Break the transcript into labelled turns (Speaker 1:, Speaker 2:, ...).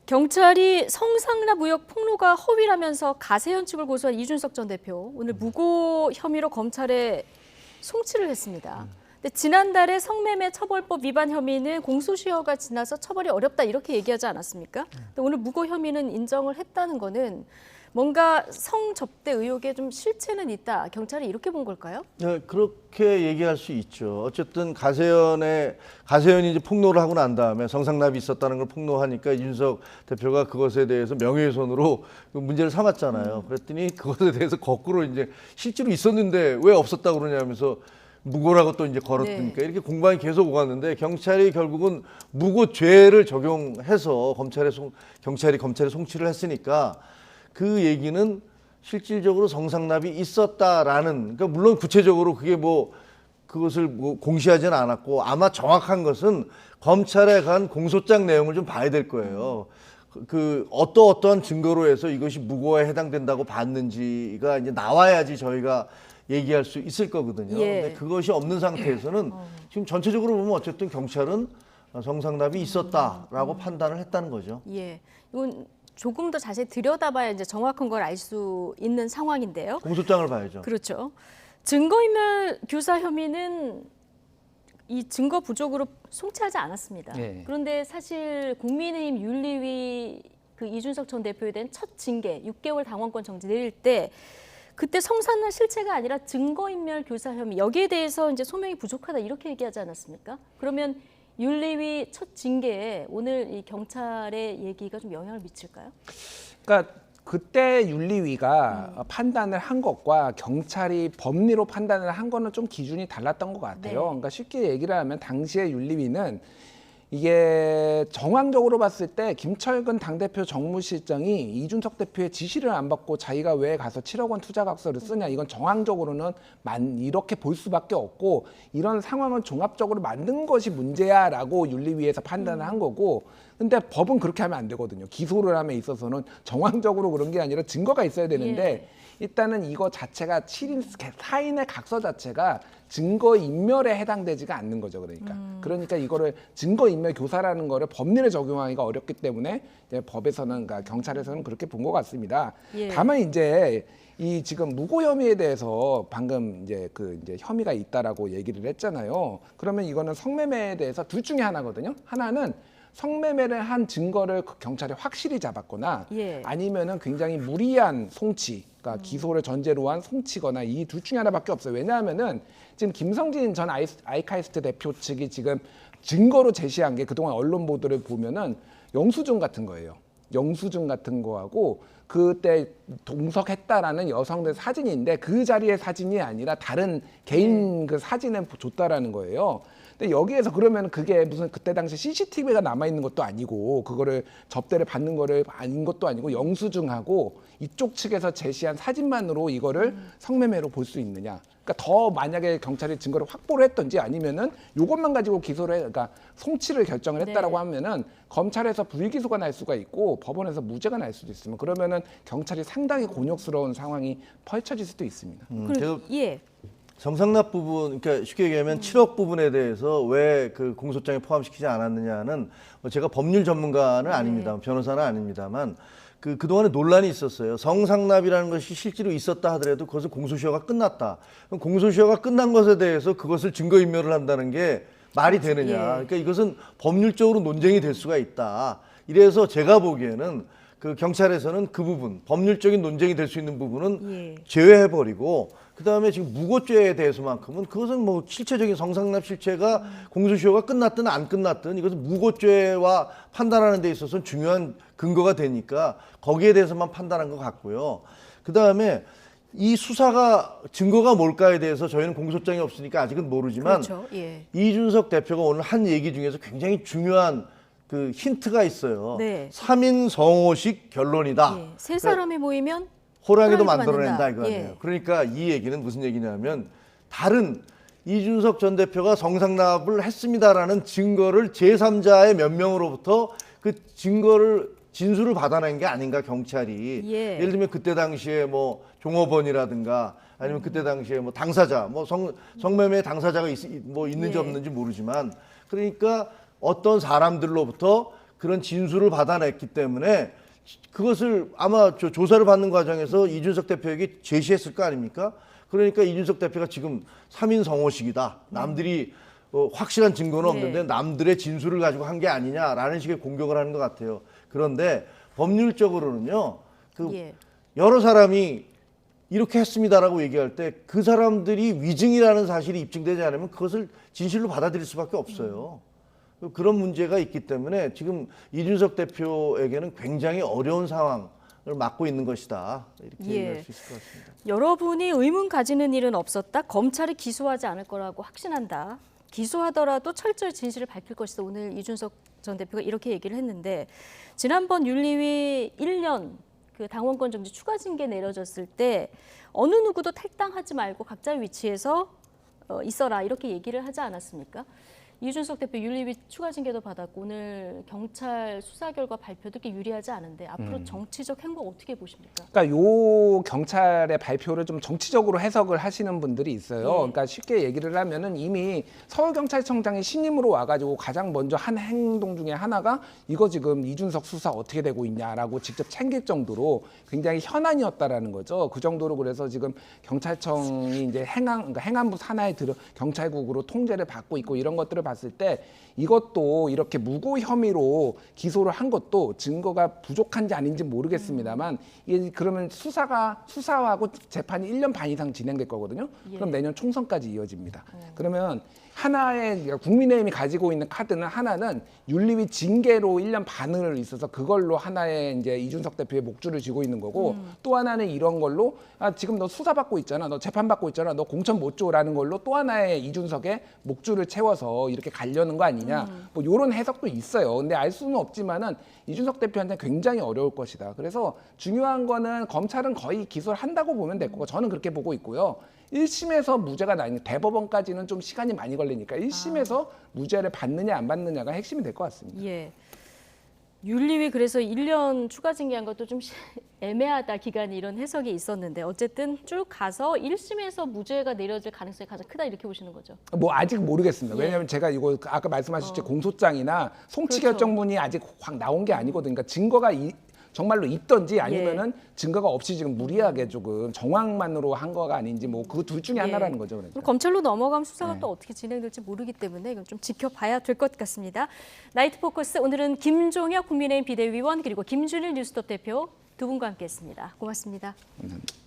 Speaker 1: 경찰이 성상납 의혹 폭로가 허위라면서 가세현 측을 고소한 이준석 전 대표 오늘 무고 혐의로 검찰에 송치를 했습니다. 근데 지난달에 성매매 처벌법 위반 혐의는 공소시효가 지나서 처벌이 어렵다 이렇게 얘기하지 않았습니까? 근데 오늘 무고 혐의는 인정을 했다는 거는 뭔가 성접대 의혹에 좀 실체는 있다. 경찰이 이렇게 본 걸까요?
Speaker 2: 네, 그렇게 얘기할 수 있죠. 어쨌든 가세현이 이제 폭로를 하고 난 다음에 성상납이 있었다는 걸 폭로하니까 이준석 대표가 그것에 대해서 명예훼손으로 문제를 삼았잖아요. 그랬더니 그것에 대해서 거꾸로 이제 실제로 있었는데 왜 없었다고 그러냐면서 무고라고 또 이제 걸었으니까 이렇게 공방이 계속 오갔는데 경찰이 결국은 무고죄를 적용해서 경찰이 검찰에 송치를 했으니까 그 얘기는 실질적으로 성상납이 있었다라는, 그러니까 물론 구체적으로 그게 그것을 공시하지는 않았고 아마 정확한 것은 검찰에 간 공소장 내용을 좀 봐야 될 거예요. 어떠한 증거로 해서 이것이 무고에 해당된다고 봤는지가 이제 나와야지 저희가 얘기할 수 있을 거거든요. 근데 그것이 없는 상태에서는 지금 전체적으로 보면 어쨌든 경찰은 성상납이 있었다라고 판단을 했다는 거죠.
Speaker 1: 예, 이건 조금 더 자세히 들여다봐야 이제 정확한 걸 알 수 있는 상황인데요.
Speaker 2: 공소장을 봐야죠.
Speaker 1: 그렇죠. 증거인멸 교사 혐의는 이 증거 부족으로 송치하지 않았습니다. 그런데 사실 국민의힘 윤리위 그 이준석 전 대표에 대한 첫 징계 6개월 당원권 정지 내릴 때 그때 성상납 실체가 아니라 증거인멸 교사 혐의 여기에 대해서 이제 소명이 부족하다 이렇게 얘기하지 않았습니까? 그러면 윤리위 첫 징계에 오늘 이 경찰의 얘기가 좀 영향을 미칠까요?
Speaker 3: 그러니까 그때 윤리위가 판단을 한 것과 경찰이 법리로 판단을 한 거는 좀 기준이 달랐던 것 같아요. 그러니까 쉽게 얘기를 하면 당시에 윤리위는 이게 정황적으로 봤을 때 김철근 당대표 정무실장이 이준석 대표의 지시를 안 받고 자기가 왜 가서 7억 원 투자각서를 쓰냐, 이건 정황적으로는 이렇게 볼 수밖에 없고 이런 상황을 종합적으로 만든 것이 문제야라고 윤리위에서 판단을 한 거고, 근데 법은 그렇게 하면 안 되거든요. 기소를 함에 있어서는 정황적으로 그런 게 아니라 증거가 있어야 되는데 일단은 이거 자체가 7인 4인의 각서 자체가 증거인멸에 해당되지가 않는 거죠. 그러니까 이거를 증거인멸 교사라는 거를 법리를 적용하기가 어렵기 때문에 이제 법에서는, 그러니까 경찰에서는 그렇게 본 것 같습니다. 다만 이제 이 지금 무고 혐의에 대해서 방금 이제 이제 혐의가 있다라고 얘기를 했잖아요. 그러면 이거는 성매매에 대해서 둘 중에 하나거든요. 하나는 성매매를 한 증거를 경찰이 확실히 잡았거나 아니면은 굉장히 무리한 송치, 그러니까 기소를 전제로 한 송치거나 이 둘 중에 하나밖에 없어요. 왜냐하면은 지금 김성진 전 아이카이스트 대표 측이 지금 증거로 제시한 게 그동안 언론 보도를 보면은 영수증 같은 거예요. 영수증 같은 거하고 그때 동석했다라는 여성들 사진인데 그 자리의 사진이 아니라 다른 개인 그 사진을 줬다라는 거예요. 근데 여기에서 그러면 그게 무슨 그때 당시 CCTV가 남아 있는 것도 아니고 그거를 접대를 받는 거를 아닌 것도 아니고 영수증하고 이쪽 측에서 제시한 사진만으로 이거를 성매매로 볼 수 있느냐? 그러니까 더 만약에 경찰이 증거를 확보를 했던지 아니면은 이것만 가지고 그러니까 송치를 결정을 했다라고 하면은 검찰에서 불기소가 날 수가 있고 법원에서 무죄가 날 수도 있으면 그러면은 경찰이 상당히 곤욕스러운 상황이 펼쳐질 수도 있습니다.
Speaker 2: 성상납 부분, 그러니까 쉽게 얘기하면 7억 부분에 대해서 왜 그 공소장에 포함시키지 않았느냐는 제가 법률 전문가는 아닙니다. 변호사는 아닙니다만 그동안에 논란이 있었어요. 성상납이라는 것이 실제로 있었다 하더라도 그것은 공소시효가 끝났다. 그럼 공소시효가 끝난 것에 대해서 그것을 증거인멸을 한다는 게 말이 되느냐. 그러니까 이것은 법률적으로 논쟁이 될 수가 있다. 이래서 제가 보기에는 그 경찰에서는 그 부분, 법률적인 논쟁이 될 수 있는 부분은 제외해버리고 그다음에 지금 무고죄에 대해서만큼은 그것은 실체적인 성상납 실체가 공소시효가 끝났든 안 끝났든 이것은 무고죄와 판단하는 데 있어서는 중요한 근거가 되니까 거기에 대해서만 판단한 것 같고요. 그다음에 이 수사가 증거가 뭘까에 대해서 저희는 공소장이 없으니까 아직은 모르지만 이준석 대표가 오늘 한 얘기 중에서 굉장히 중요한 그 힌트가 있어요. 3인 성호식 결론이다.
Speaker 1: 세 사람이 모이면
Speaker 2: 호랑이도 만들어낸다 이거 아니에요. 그러니까 이 얘기는 무슨 얘기냐면 다른 이준석 전 대표가 성상납을 했습니다라는 증거를 제3자의 몇 명으로부터 그 진술을 받아낸 게 아닌가 경찰이. 예를 들면 그때 당시에 종업원이라든가 아니면 그때 당시에 당사자, 성매매 당사자가 있는지 없는지 모르지만 그러니까 어떤 사람들로부터 그런 진술을 받아냈기 때문에 그것을 아마 조사를 받는 과정에서 이준석 대표에게 제시했을 거 아닙니까? 그러니까 이준석 대표가 지금 3인 성호식이다. 남들이 확실한 증거는 없는데 남들의 진술을 가지고 한 게 아니냐라는 식의 공격을 하는 것 같아요. 그런데 법률적으로는요, 여러 사람이 이렇게 했습니다라고 얘기할 때 그 사람들이 위증이라는 사실이 입증되지 않으면 그것을 진실로 받아들일 수밖에 없어요. 그런 문제가 있기 때문에 지금 이준석 대표에게는 굉장히 어려운 상황을 맞고 있는 것이다. 이렇게 얘기할 수 있을 것 같습니다.
Speaker 1: 여러분이 의문 가지는 일은 없었다. 검찰이 기소하지 않을 거라고 확신한다. 기소하더라도 철저히 진실을 밝힐 것이다. 오늘 이준석 전 대표가 이렇게 얘기를 했는데 지난번 윤리위 1년 그 당원권 정지 추가 징계 내려졌을 때 어느 누구도 탈당하지 말고 각자의 위치에서 있어라 이렇게 얘기를 하지 않았습니까? 이준석 대표 윤리위 추가 징계도 받았고 오늘 경찰 수사 결과 발표도 이렇게 유리하지 않은데 앞으로 정치적 행보 어떻게 보십니까?
Speaker 3: 그러니까 요 경찰의 발표를 좀 정치적으로 해석을 하시는 분들이 있어요. 그러니까 쉽게 얘기를 하면은 이미 서울경찰청장이 신임으로 와가지고 가장 먼저 한 행동 중에 하나가 이거 지금 이준석 수사 어떻게 되고 있냐라고 직접 챙길 정도로 굉장히 현안이었다라는 거죠. 그 정도로 그래서 지금 경찰청이 이제 그러니까 행안부 산하에 경찰국으로 통제를 받고 있고 이런 것들을 봤을 때 이것도 이렇게 무고 혐의로 기소를 한 것도 증거가 부족한지 아닌지 모르겠습니다만 이게 그러면 수사하고 재판이 1년 반 이상 진행될 거거든요. 그럼 내년 총선까지 이어집니다. 그러면 하나의 국민의힘이 가지고 있는 카드는 하나는 윤리위 징계로 1년 반을 있어서 그걸로 하나의 이제 이준석 대표의 목줄을 쥐고 있는 거고 또 하나는 이런 걸로 지금 너 수사받고 있잖아, 너 재판받고 있잖아, 너 공천 못 줘라는 걸로 또 하나의 이준석의 목줄을 채워서 이렇게 가려는 거 아니냐, 뭐 이런 해석도 있어요. 근데 알 수는 없지만은 이준석 대표한테 굉장히 어려울 것이다. 그래서 중요한 거는 검찰은 거의 기소를 한다고 보면 될 거고 저는 그렇게 보고 있고요. 1심에서 무죄가 나니까 대법원까지는 좀 시간이 많이 걸리니까 1심에서 무죄를 받느냐 안 받느냐가 핵심이 될 것 같습니다.
Speaker 1: 예. 윤리위 그래서 1년 추가 징계한 것도 좀 애매하다 기간이 이런 해석이 있었는데 어쨌든 쭉 가서 1심에서 무죄가 내려질 가능성이 가장 크다 이렇게 보시는 거죠.
Speaker 3: 뭐 아직 모르겠습니다. 왜냐하면 제가 이거 아까 말씀하셨듯이 공소장이나 송치 결정문이 아직 확 나온 게 아니거든요. 그러니까 증거가 정말로 있던지 아니면은 증거가 없이 지금 무리하게 조금 정황만으로 한 거가 아닌지 뭐 그 둘 중에 하나라는 거죠. 그러니까.
Speaker 1: 검찰로 넘어가면 수사가 또 어떻게 진행될지 모르기 때문에 이건 좀 지켜봐야 될 것 같습니다. 나이트 포커스 오늘은 김종혁 국민의힘 비대위원 그리고 김준일 뉴스톱 대표 두 분과 함께했습니다. 고맙습니다.
Speaker 3: 감사합니다.